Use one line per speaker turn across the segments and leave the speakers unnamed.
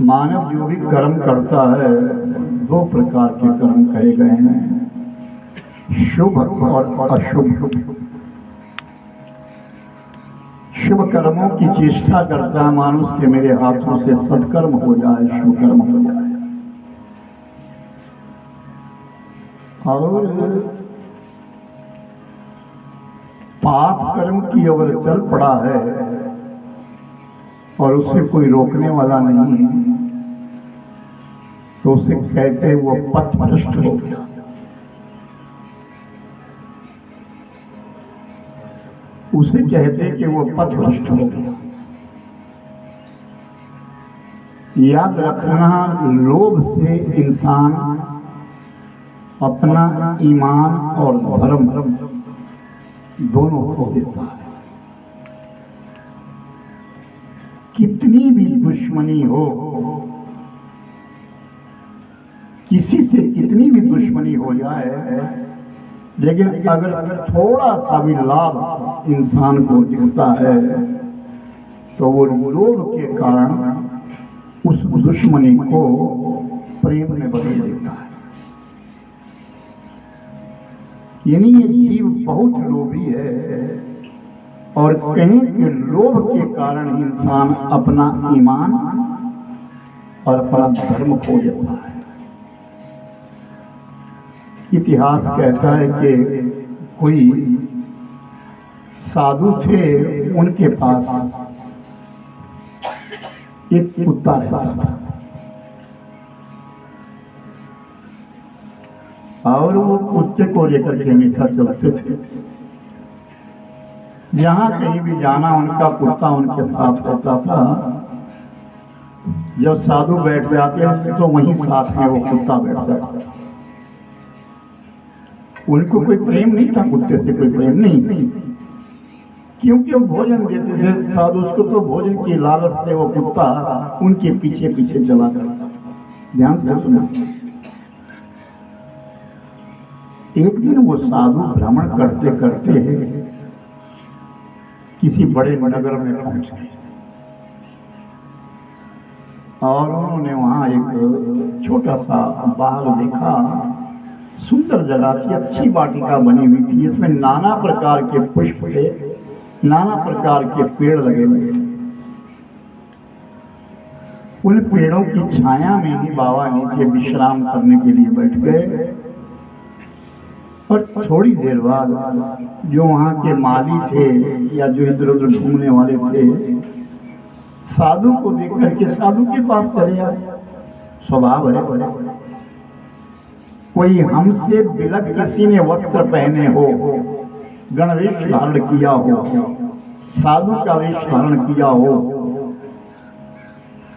मानव जो भी कर्म करता है, दो प्रकार के कर्म कहे गए हैं, शुभ और अशुभ। शुभ कर्मों की चेष्टा करता है मानुष के मेरे हाथों से सत्कर्म हो जाए, शुभ कर्म हो जाए। और पाप कर्म की ओर चल पड़ा है और उसे कोई रोकने वाला नहीं है, तो उसे कहते हैं वो पथभ्रष्ट हो गया। उसे कहते कि वो पथभ्रष्ट हो गया। याद रखना, लोभ से इंसान अपना ईमान और धर्म दोनों खो देता है। कितनी भी दुश्मनी हो, किसी से कितनी भी दुश्मनी हो जाए, लेकिन अगर थोड़ा सा भी लाभ इंसान को दिखता है तो वो लोभ के कारण उस दुश्मनी को प्रेम में बदल देता है। यानी ये जीव बहुत लोभी है और कहीं के लोभ के कारण इंसान अपना ईमान और अपना धर्म खो देता है। इतिहास कहता है कि कोई साधु थे, उनके पास एक कुत्ता रहता था और वो कुत्ते को लेकर के हमेशा चलते थे। जहां कहीं भी जाना उनका कुत्ता उनके साथ रहता था। जब साधु बैठ जाते तो वहीं साथ में वो कुत्ता बैठ जाता था। उनको कोई प्रेम नहीं था, कुत्ते से कोई प्रेम नहीं, क्योंकि वो भोजन देते थे साधु उसको, तो भोजन की लालच से वो कुत्ता उनके पीछे पीछे चला जाता था। ध्यान से सुना। एक दिन वो साधु भ्रमण करते करते किसी बड़े नगर में पहुंच गए और उन्होंने वहां एक छोटा सा बाग देखा। सुंदर जगह थी, अच्छी वाटिका बनी हुई थी, इसमें नाना प्रकार के पुष्प थे, नाना प्रकार के पेड़ लगे हुए थे। उन पेड़ों की छाया में ही बाबा नीचे विश्राम करने के लिए बैठ गए। और थोड़ी देर बाद जो वहां के माली थे या जो इधर उधर घूमने वाले थे, साधु को देख करके साधु के पास चले आए। स्वभाव है, कोई हमसे बिलक किसी ने वस्त्र पहने हो, गणवेश धारण किया हो, साधु का वेश धारण किया हो,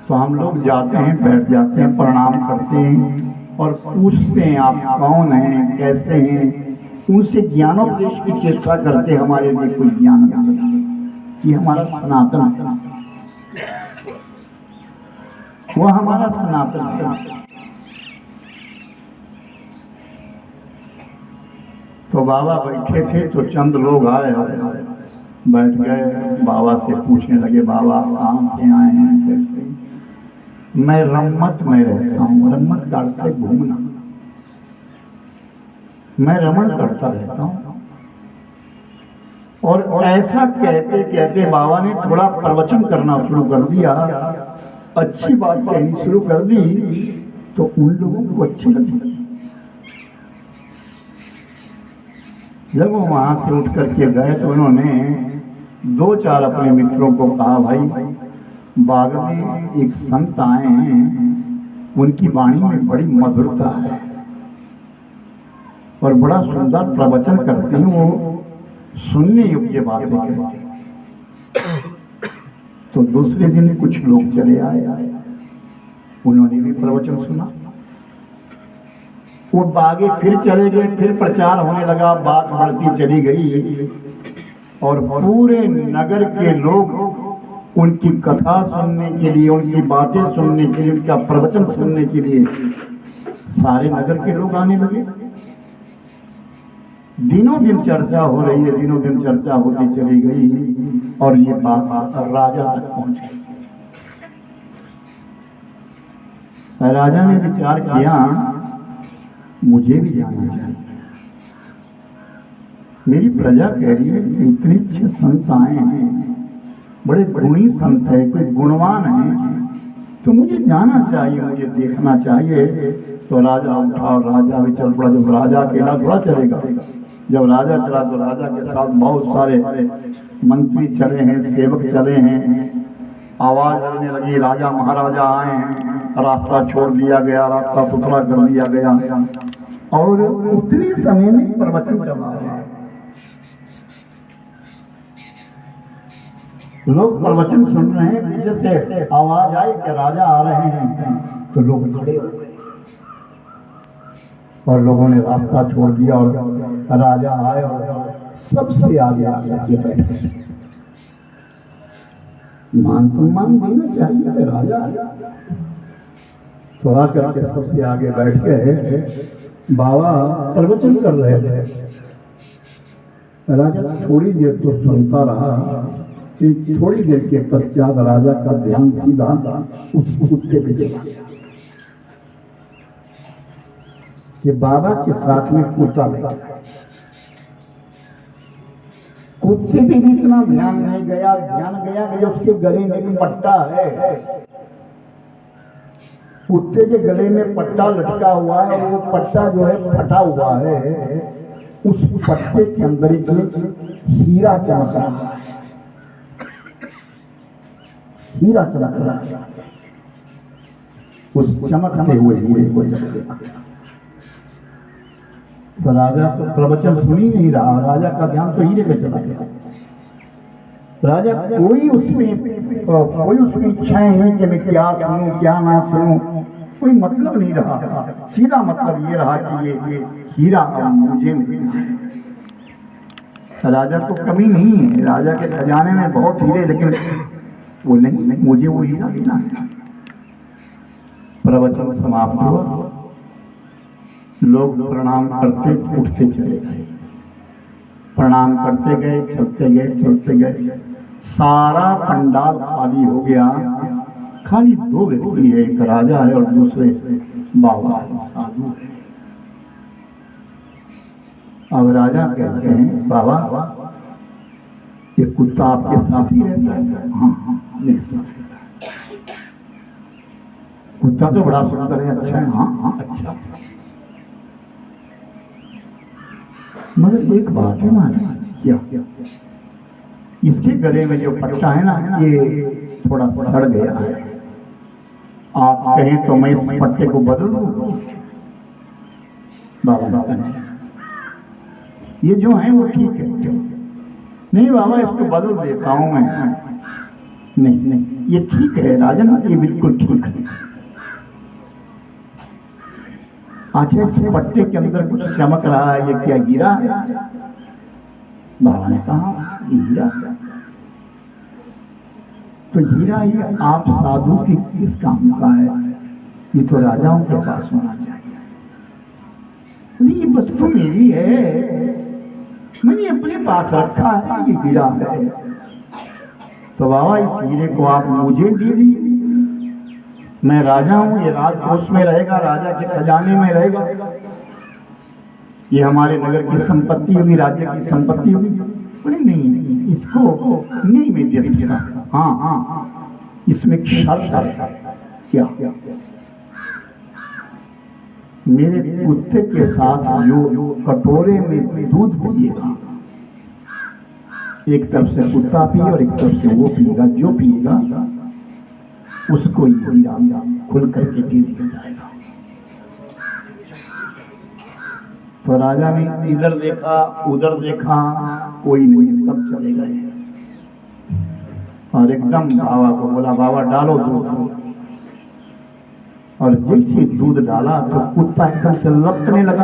तो हम लोग जाते हैं, बैठ जाते हैं, प्रणाम करते हैं और पूछते हैं आप कौन हैं, कैसे हैं। उनसे ज्ञानोपदेश की चेष्टा करते हैं, हमारे लिए कोई ज्ञान मिले। ये हमारा सनातन है, वो हमारा सनातन है। तो बाबा बैठे थे तो चंद लोग आए, बैठ गए, बाबा से पूछने लगे, बाबा कहाँ से आए हैं, कैसे? मैं रम्मत में रहता हूँ। रम्मत का अर्थ है घूमना। मैं रमण करता रहता हूँ। और ऐसा कहते कहते बाबा ने थोड़ा प्रवचन करना शुरू कर दिया, अच्छी बात कहनी शुरू कर दी, तो उन लोगों को अच्छी लगी। जब वो वहां से उठ करके गए तो उन्होंने दो चार अपने मित्रों को कहा, भाई बाग में एक संत आए हैं, उनकी वाणी में बड़ी मधुरता है और बड़ा सुंदर प्रवचन करते हैं, वो सुनने योग्य बातें कहते हैं। तो दूसरे दिन कुछ लोग चले आए, उन्होंने भी प्रवचन सुना। वो बागे फिर चले गए, फिर प्रचार होने लगा, बात बढ़ती चली गई और पूरे नगर के लोग उनकी कथा सुनने के लिए, उनकी बातें सुनने के लिए, उनका प्रवचन सुनने के लिए सारे नगर के लोग आने लगे। दिनों दिन चर्चा हो रही है, दिनों दिन चर्चा होती चली गई और ये बात राजा तक पहुंच गई। राजा ने विचार किया मुझे भी जाना चाहिए। मेरी प्रजा कह रही है कि इतने अच्छे संत आए हैं, बड़े गुणी संत है, कोई गुणवान है, तो मुझे जाना चाहिए, मुझे देखना चाहिए। तो राजा उठा और राजा भी चल पड़ा। जब राजा अकेला थोड़ा चलेगा, जब राजा चला तो राजा के साथ बहुत सारे मंत्री चले हैं, सेवक चले हैं। आवाज लगने लगी, राजा महाराजा आए हैं। रास्ता छोड़ दिया गया, रास्ता सुथरा कर दिया गया और उतने समय में प्रवचन चला रहा है। लोग प्रवचन सुन रहे हैं, पीछे से आवाज आई कि राजा आ रहे हैं। तो लोग खड़े हो गए और लोगों ने रास्ता छोड़ दिया और राजा आए और सबसे आगे आके बैठे। मान सम्मान देना चाहिए राजा। तो आकर के सबसे आगे बैठ के बाबा प्रवचन कर रहे थे। राजा थोड़ी देर तो सुनता रहा, थोड़ी देर के पश्चात राजा का ध्यान सीधा उस कुत्ते पे चला गया कि बाबा के साथ में कुत्ता बैठा। कुत्ते पे भी इतना ध्यान नहीं गया, ध्यान गया कि उसके गले में एक पट्टा है। कुत्ते के गले में पट्टा लटका हुआ है और वो पट्टा जो है फटा हुआ है। उस पट्टे के अंदर एक हीरा चमक रहा है, हीरा चमक रहा है। उस चमकते हुए हीरे को देखा तो राजा तो प्रवचन सुन ही नहीं रहा, राजा का ध्यान तो हीरे पे चला गया। राजा कोई उसमें इच्छाएं नहीं कि मैं क्या सुनूं क्या ना सुनूं, कोई मतलब नहीं रहा। सीधा मतलब ये रहा कि ये हीरा अब मुझे मिलना है। राजा को कमी नहीं है, राजा के खजाने में बहुत हीरे, लेकिन वो नहीं, मुझे वो हीरा लेना है। प्रवचन समाप्त हुआ, लोग प्रणाम करते उठते चले गए, प्रणाम करते गए, चलते गए, चलते गए। सारा पंडाल खाली हो गया। खाली दो व्यक्ति है, एक राजा है और दूसरे बाबा है, साधु है। अब राजा कहते हैं बाबा ये कुत्ता आपके साथ ही रहता है? हाँ, मेरे साथ रहता है। कुत्ता तो बड़ा सुंदर है, अच्छा है। हाँ, अच्छा। मगर एक बात है महाराज, क्या इसके गले में जो पट्टा है ना, ये थोड़ा सड़ गया है। आप कहें तो मैं इस पट्टे को बदल दूं? बाबा ये जो है वो ठीक है। नहीं बाबा, इसको बदल देता हूं मैं। नहीं, ये ठीक है राजन, ये बिल्कुल ठीक है। अच्छा, इस पट्टे के अंदर कुछ चमक रहा है, ये क्या हीरा है? बाबा ने कहा ये हीरा। तो हीरा ये आप साधु की किस काम का है? ये तो राजाओं के पास होना चाहिए। ये वस्तु मेरी है, मैंने अपने पास रखा है, ये हीरा है। तो बाबा इस हीरे को आप मुझे दे दीजिए, मैं राजा हूं, ये राजकोष में रहेगा, राजा के खजाने में रहेगा। ये हमारे नगर की संपत्ति होगी, राज्य की संपत्ति होगी। बोले नहीं, इसको नहीं मैं दे सकता। हाँ, इसमें एक शर्त है। क्या? मेरे कुत्ते के साथ जो कटोरे में दूध पिएगा, एक तरफ से कुत्ता पिए और एक तरफ से वो पिएगा, जो पिएगा उसको ये हीरा खुल करके दे दिया जाएगा। तो राजा ने इधर देखा उधर देखा, कोई नहीं, सब चले गए। और एकदम बाबा को बोला, बाबा डालो दूध। और जैसे दूध डाला तो कुत्ता एकदम से लपकने लगा।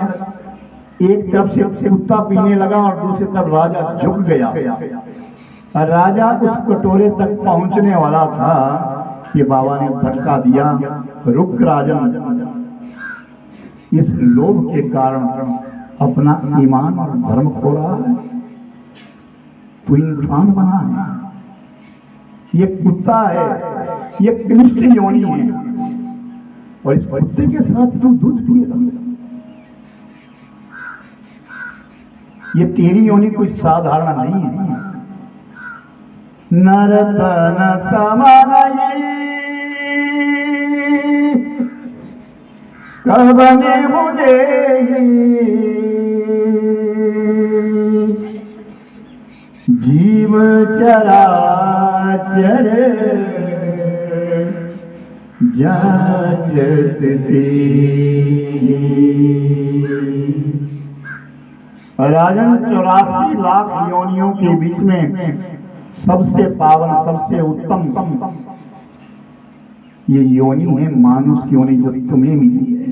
एक तरफ से कुत्ता पीने लगा और दूसरी तरफ राजा झुक गया। और राजा उस कटोरे तक पहुंचने वाला था कि बाबा ने धक्का दिया, रुक राजन, इस लोभ के कारण अपना ईमान और धर्म खो रहा है। तू इंसान बना है, ये कुत्ता है, ये कनिष्ठ योनि है। और इस कुत्ते के साथ तू दूध पिएगा। ये तेरी योनि कोई साधारण नहीं है। नरतन समानई कबने मुझे जीव चराचर जाचत राजन 84 लाख योनियों के बीच में सबसे पावन, सबसे उत्तम ये योनि है मानुष योनि, जो तुम्हें मिली है।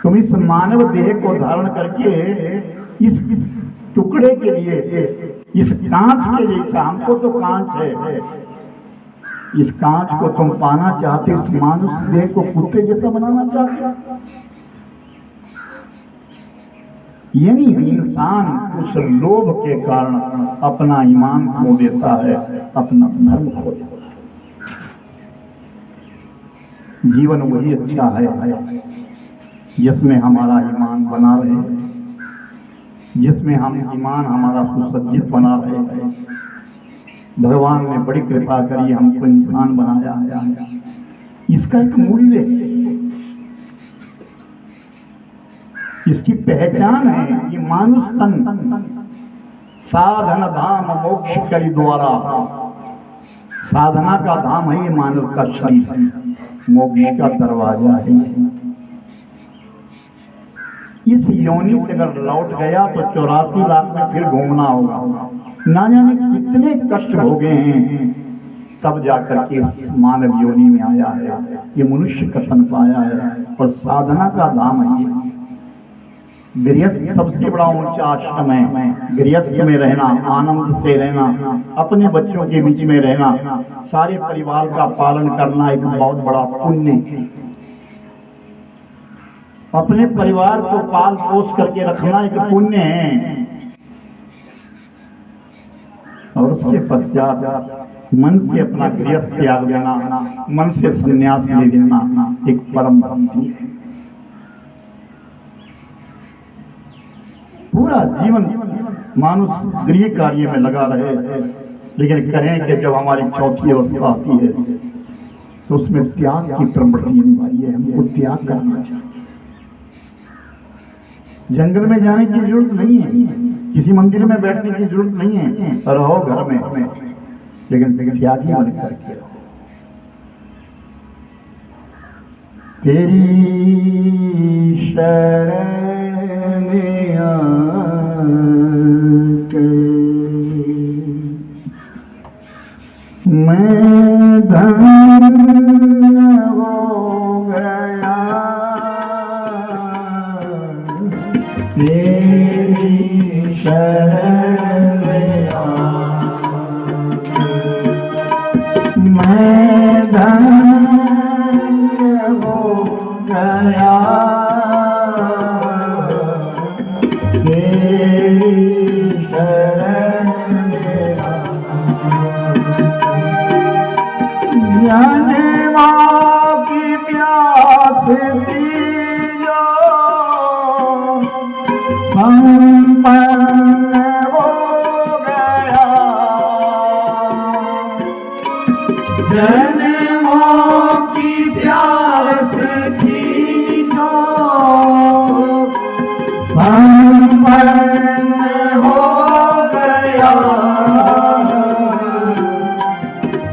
तुम इस मानव देह को धारण करके इस टुकड़े के लिए, इस कांच के जैसा, हमको तो कांच है, इस कांच को तुम पाना चाहते, इस मानुष देह को कुत्ते जैसा बनाना चाहते। यानी इंसान उस लोभ के कारण अपना ईमान खो देता है, अपना धर्म खो देता है। जीवन वही अच्छा है जिसमें हमारा ईमान बना रहे, जिसमें हम ईमान हमारा सुसज्जित बना रहे। भगवान ने बड़ी कृपा करी, हमको इंसान बनाया। इसका एक मूल्य है, इसकी पहचान है। ये मानुष तन साधन धाम मोक्ष करी द्वारा, साधना का धाम है ये मानव का शरीर, मोक्ष का दरवाजा है। इस योनि से अगर लौट गया तो 84 लाख में फिर घूमना होगा। ना जाने कितने कष्ट हो गए हैं, तब जाकर के इस मानव योनि में आया है, ये मनुष्य का तन पाया है। और साधना का धाम है ये। गृहस्थ सबसे बड़ा ऊंचा आश्रम है। गृहस्थ में रहना, आनंद से रहना, अपने बच्चों के बीच में रहना, सारे परिवार का पालन करना एक बहुत बड़ा पुण्य है। अपने परिवार को पाल पोस करके रखना एक पुण्य है। और उसके पश्चात मन से अपना गृहस्थ त्याग देना, मन से संन्यास ले लेना एक परम भक्ति है। पूरा जीवन मानुष गृह कार्य में लगा रहे, लेकिन कहें कि जब हमारी चौथी अवस्था आती है तो उसमें त्याग की प्रवृत्ति अनिवार्य है। हमको त्याग करना चाहिए। जंगल में जाने की जरूरत नहीं है, किसी मंदिर में बैठने की जरूरत नहीं है, रहो घर में, लेकिन त्यागी बन करके रहो। तेरी शरण में आके मैं धन्य हो गया, तेरी शरण में आके मैं धन्य हो गया, तेरी शरण में जानवा की प्यास थी जो संपन्न हो गया, जन्मों की प्यास थी जो संपन्न हो गया,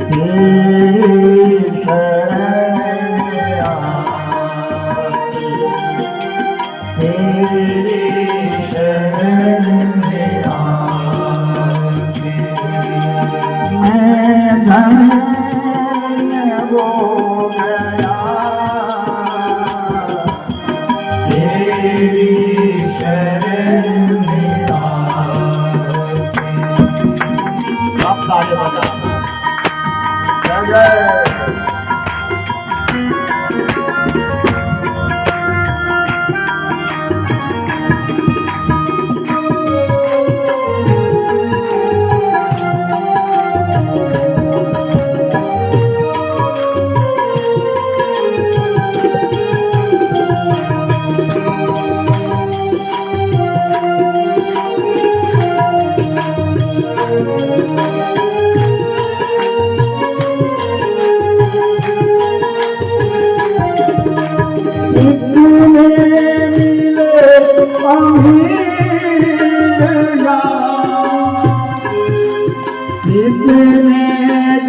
तेरी शरण में आके, तेरी शरण में आके मैं धन्य हो गया, तेरी शरण में आके। आप ताली बजाओ। जय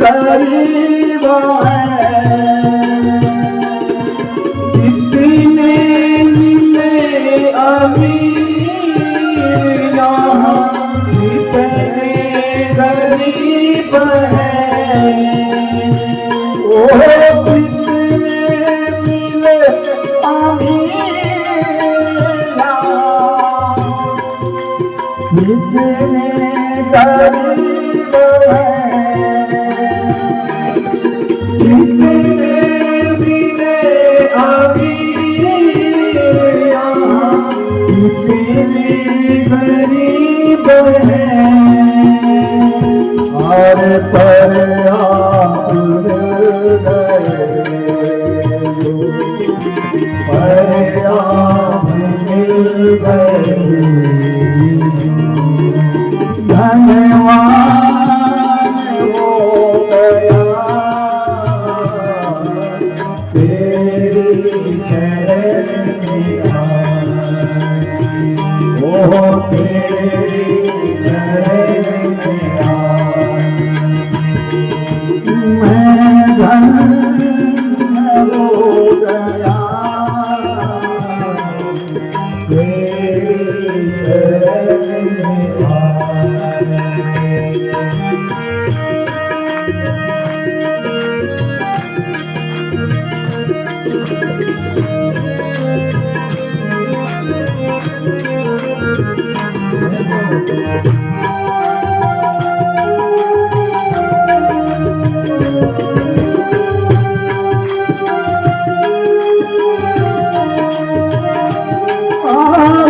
गरीब इतने मिले अमीर यहाँ इतने गरीब ओ कितने मिले अमीर कितने गरीब कितने मिले अमीर कितने गरीब और पर आप धन्यवाद हो गया तेरी शरण में आए ओ तेरी शरण में आए मैं धन्य हो गया तेरी शरण में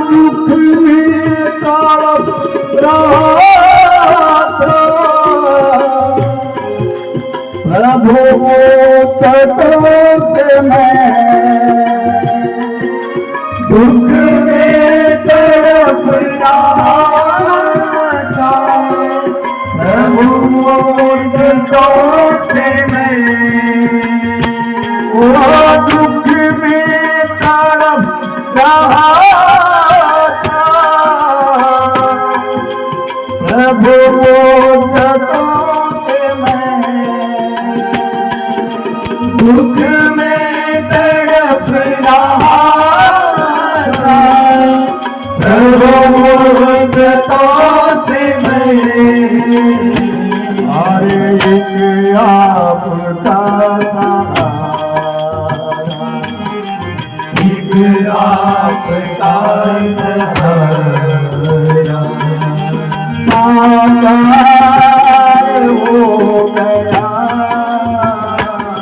दुख में तड़प रहा था प्रभु वो तड़पों से मैं दुख में तड़प रहा था प्रभु वो तड़पों से मैं वो दुख में तड़प रहा प्रभु वो तड़पों से मैं दुख में तड़प रहा था प्रभु वो तड़पों से मैं अरे एक आपका सहारा एक आपका सहारा साकार हो गया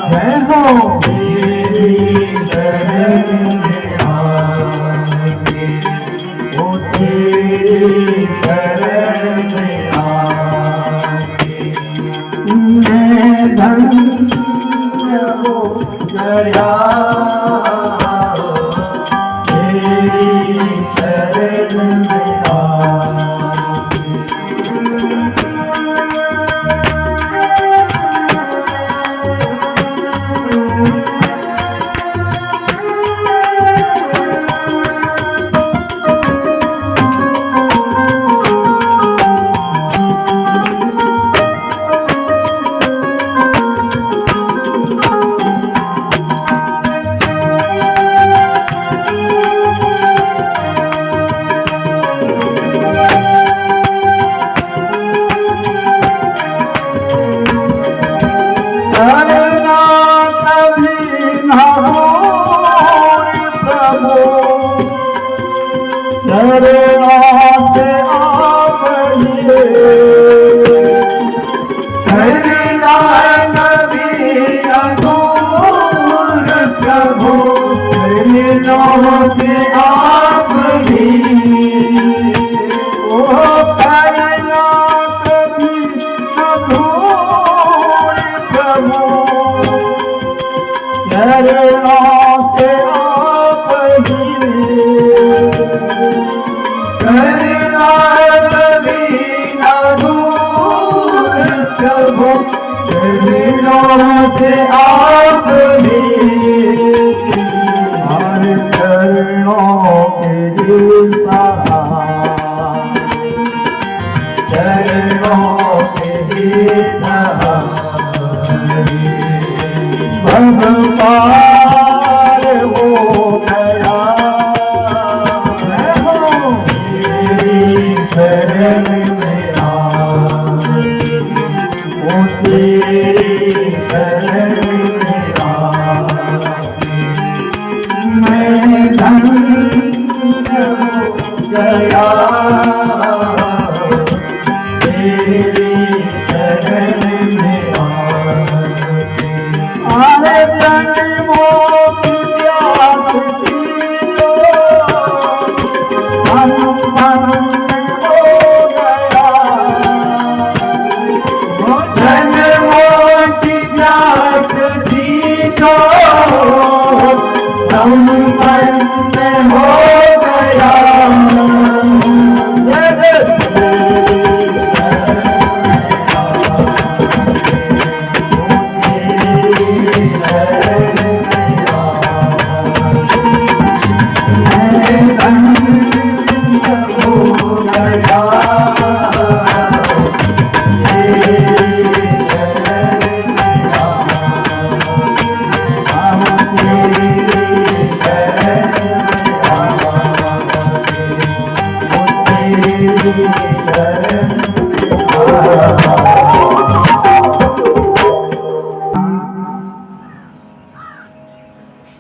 जय हो तेरी शरण में आके ओ तेरी शरण में आके मैं धन्य हो गया तेरी शरण में भव पार हो गया तेरी शरण में आए, ओ तेरी शरण में आए, मैं धन्य हो गया तेरी शरण में आए जन्मों की प्यास थी तो संपन्न हो गया, जन्मों की प्यास थी तो संपन्न हो गया।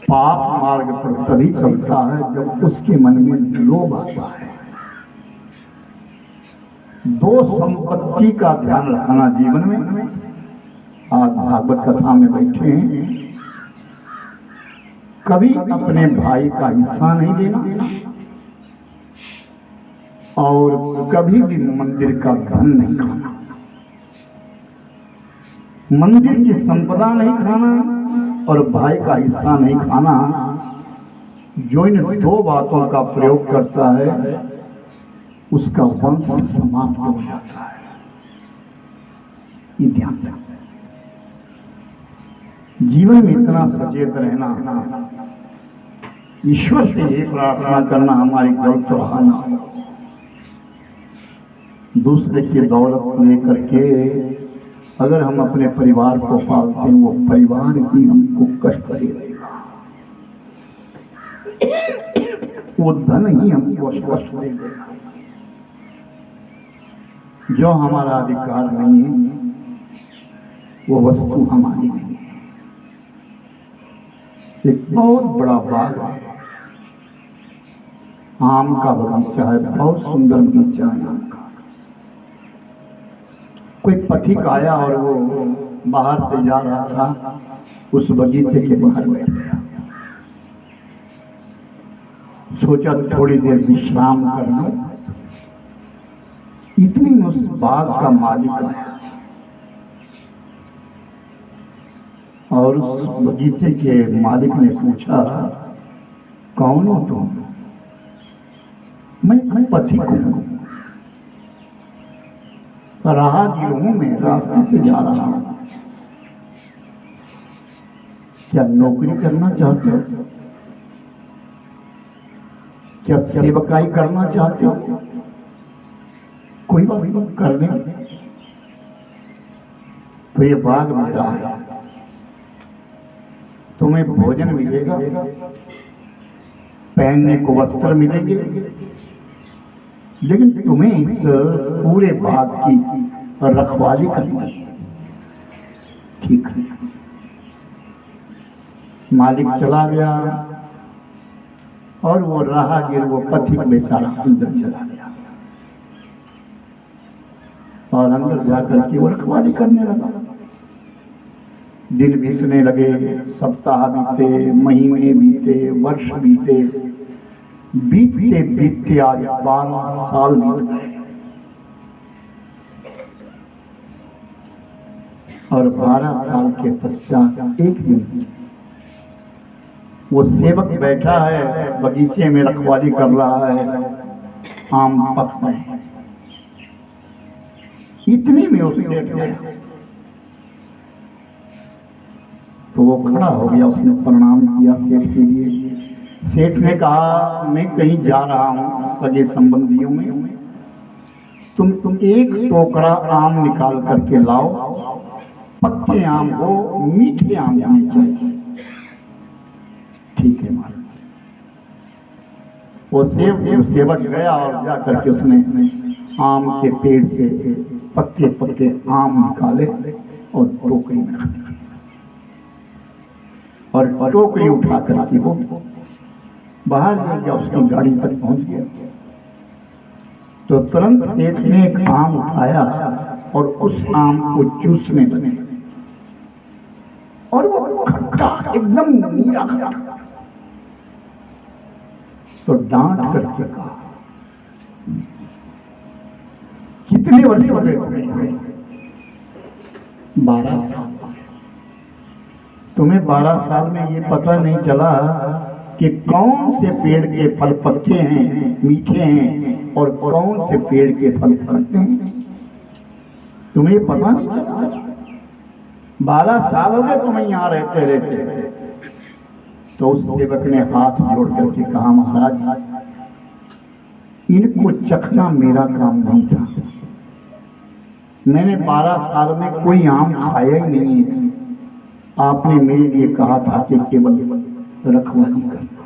पाप मार्ग पर तभी चलता है जब उसके मन में लोभ आता है। दो संपत्ति का ध्यान रखना जीवन में। आज भागवत कथा में बैठे हैं, कभी अपने भाई का हिस्सा नहीं लेना और कभी भी मंदिर का धन नहीं खाना, मंदिर की संपदा नहीं खाना और भाई का हिस्सा नहीं खाना। जो इन दो बातों का प्रयोग करता है उसका वंश समाप्त हो जाता है। ये ध्यान रखना, जीवन में इतना सचेत रहना, ईश्वर से ये प्रार्थना करना हमारी गलत रहा ना, दूसरे की दौलत लेकर के अगर हम अपने परिवार को पालते हैं वो परिवार ही हमको कष्ट दे देगा, वो धन ही हमको कष्ट दे देगा। जो हमारा अधिकार नहीं है वो वस्तु हमारी नहीं है। एक बहुत बड़ा बाग है, आम का बगीचा है, बहुत सुंदर बगीचा है आम का। कोई पथिक आया और वो बाहर से जा रहा था, उस बगीचे के बाहर बैठ गया, सोचा थोड़ी देर विश्राम कर लो। इतनी में उस बाग का मालिक आया और उस बगीचे के मालिक ने पूछा, कौन हो तुम? मैं पथिक हूं, राहगीर हूं, मैं रास्ते से जा रहा हूं। क्या नौकरी करना चाहते हो? क्या सेवकाई करना चाहते हो? कोई बात नहीं, कर लेंगे। तो ये बाग मेरा है, तुम्हें भोजन मिलेगा, पहनने को वस्त्र मिलेंगे, लेकिन तुम्हें इस पूरे बाग की रखवाली करनी है। ठीक है। मालिक चला गया और वो राहगीर, वो पथिक बेचारा अंदर चला गया और अंदर जाकर के वो रखवाली करने लगा। दिन बीतने लगे, सप्ताह बीते, महीने बीते, वर्ष बीते, बीतते बीतते आज 12 साल बीत गए और 12 साल के पश्चात एक दिन वो सेवक बैठा है बगीचे में, रखवाली कर रहा है, आम पक गए। इतनी में उस सेठ गया तो वो खड़ा हो गया, उसने प्रणाम किया सेठ के लिए। सेठ ने कहा, मैं कहीं जा रहा हूँ सगे संबंधियों में, तुम एक टोकरा आम निकाल करके लाओ पक्के आम हो, मीठे आम होने चाहिए। ठीक है महाराज। वो सेवक गया और जा करके उसने आम के पेड़ से पक्के पक्के आम निकाले और टोकरी में रख दिया, और टोकरी उठा करके वो बाहर ले गया, उसकी गाड़ी तक पहुंच गया। तो तुरंत सेठ ने एक आम उठाया और उस आम को चूसने लगे, और वो खट्टा, एकदम मीरा खट्टा। तो डांट करके कहा, कितने वर्ष हो गए तुम्हें? 12 साल। तुम्हें 12 साल में ये पता नहीं चला कि कौन से पेड़ के फल पक्के हैं, मीठे हैं, और कौन से पेड़ के फल खट्टे हैं? तुम्हें पता नहीं चला? 12 साल हो गए तुम्हें यहाँ रहते रहते। तो उस सेवक ने हाथ जोड़ करके कहा, महाराज इनको चखना मेरा काम नहीं था। मैंने 12 साल में कोई आम खाया ही नहीं है। आपने मेरे लिए कहा था कि केवल रखवाली करना।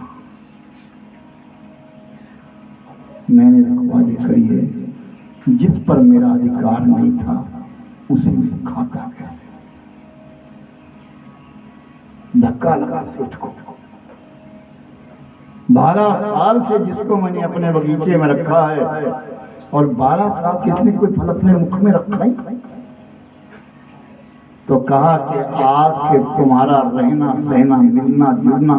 मैंने रखवाली करी है। जिस पर मेरा अधिकार नहीं था उसे मैं खाता कैसे? धक्का लगा सेठ को। 12 साल से जिसको मैंने अपने बगीचे में रखा है, और 12 साल से इसने कोई फल अपने मुख में रखा ही। तो कहा कि आज से तुम्हारा रहना सहना मिलना जुलना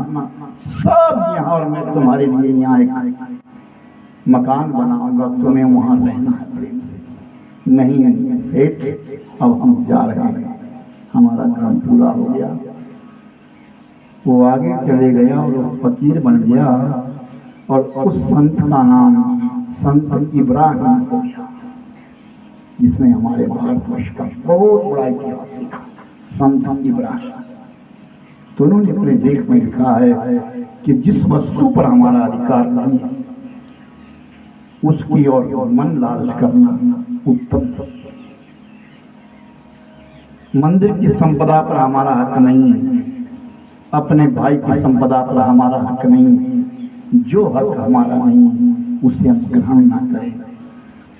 सब यहाँ, और मैं तुम्हारे लिए यहाँ एक मकान बनाऊंगा, तुम्हें वहां रहना है प्रेम से। नहीं सेठ, अब हम जा रहे हैं, हमारा काम पूरा हो गया। वो आगे चले गया और वो फकीर बन गया, और उस संत का नाम संत इब्राहिम हो गया, जिसने हमारे भारतवर्ष का बहुत बड़ा इतिहास लिखा। संत इब्राहिम। तो उन्होंने अपने लेख में लिखा है कि जिस वस्तु पर हमारा अधिकार नहीं है उसकी और मन लालच करना उत्तम। मंदिर की संपदा पर हमारा हक नहीं है, अपने भाई की संपदा पर हमारा हक नहीं है। जो हक हमारा नहीं है उसे हम ग्रहण ना करें,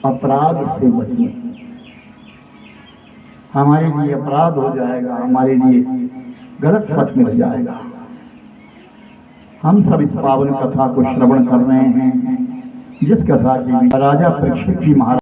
अपराध से बचें। हमारे लिए अपराध हो जाएगा, हमारे लिए गलत पथ मिल जाएगा। हम सब इस पावन कथा को श्रवण कर रहे हैं, जिस कथा की राजा परीक्षित जी महाराज